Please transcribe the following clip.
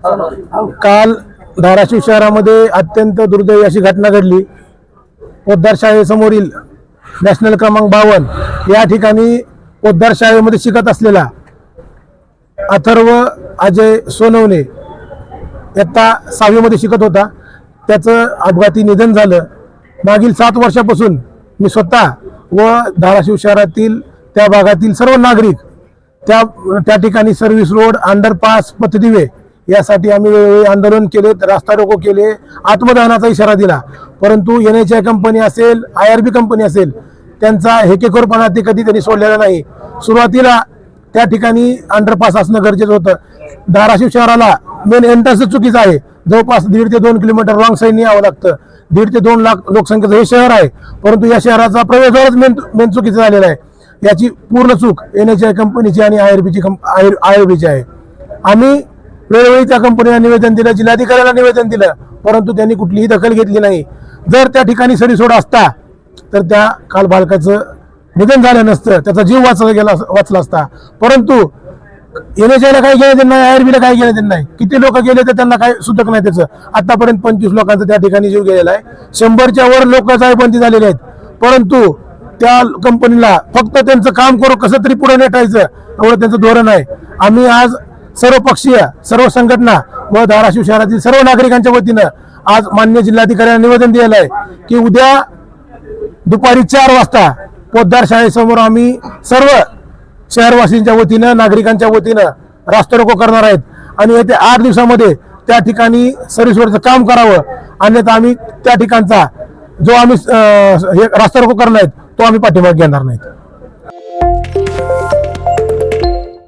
काल धाराशिव शहरामध्ये अत्यंत दुर्दैवी अशी घटना घडली। पोद्दार शाळेसमोरील नॅशनल क्रमांक 52 या ठिकाणी पोद्दार शाळेमध्ये शिकत असलेला अथर्व अजय सोनवणे इयत्ता 6वी मध्ये शिकत होता। त्याचं अपघाती निधन झालं। मागील 7 वर्षापासून मी स्वतः व धाराशिव शहरातील त्या भागातील सर्व नागरिक त्या ठिकाणी सर्व्हिस रोड, अंडरपास, पथदिवे यासाठी आम्ही वेळोवेळी आंदोलन केले, रास्ता रोको केले, आत्मदहनाचा इशारा दिला। परंतु NHI कंपनी असेल, IRB कंपनी असेल, त्यांचा हेकेखोरपणा ते कधी त्यांनी सोडलेला नाही। सुरुवातीला त्या ठिकाणी अंडरपास असणं गरजेचं होतं। धाराशिव शहराला मेन एंट्रन्स चुकीचं आहे। जवळपास 1.5 ते 2 किलोमीटर रॉंग साईडने यावं लागतं। 1.5 ते 2 लाख लोकसंख्येचं हे शहर आहे, परंतु या शहराचा प्रवेशद्वारच मेन चुकीचं झालेला आहे। याची पूर्ण चूक NHI कंपनीची आणि IRBची आहे। आम्ही वेळोवेळी त्या कंपनीला निवेदन दिलं, जिल्हाधिकाऱ्याला निवेदन दिलं, परंतु त्यांनी कुठलीही दखल घेतली नाही। जर त्या ठिकाणी सरीसोड असता तर त्या काल बालकाचं निधन झालं नसतं, त्याचा जीव वाचला असता। परंतु NHI ला काही घेणं देणं नाही, IRB ला काही घेणं देणं नाही। किती लोक गेले तर त्यांना काही सुतक नाही त्याचं। आतापर्यंत 25 लोकांचा त्या ठिकाणी जीव गेलेला आहे। 100च्या वर लोक जायबंदी झालेले आहेत, परंतु त्या कंपनीला फक्त त्यांचं काम करू कसं तरी पुढे नेटायचं एवढं त्यांचं धोरण आहे। आम्ही आज सर्व पक्षीय, सर्व संघटना व धाराशिव शहरातील सर्व नागरिकांच्या वतीनं आज माननीय जिल्हाधिकाऱ्यांना निवेदन दिलेलं आहे की उद्या दुपारी 4 वाजता पोद्दार शाळेसमोर आम्ही सर्व शहरवासींच्या वतीनं, नागरिकांच्या वतीनं रास्ता रोको करणार आहेत आणि येत्या 8 दिवसामध्ये त्या ठिकाणी सर्व्हिसरोडचं काम करावं, अन्यथा आम्ही त्या ठिकाणचा जो आम्ही रास्ता रोको करणार आहेत तो आम्ही पाठीमागे घेणार नाहीत।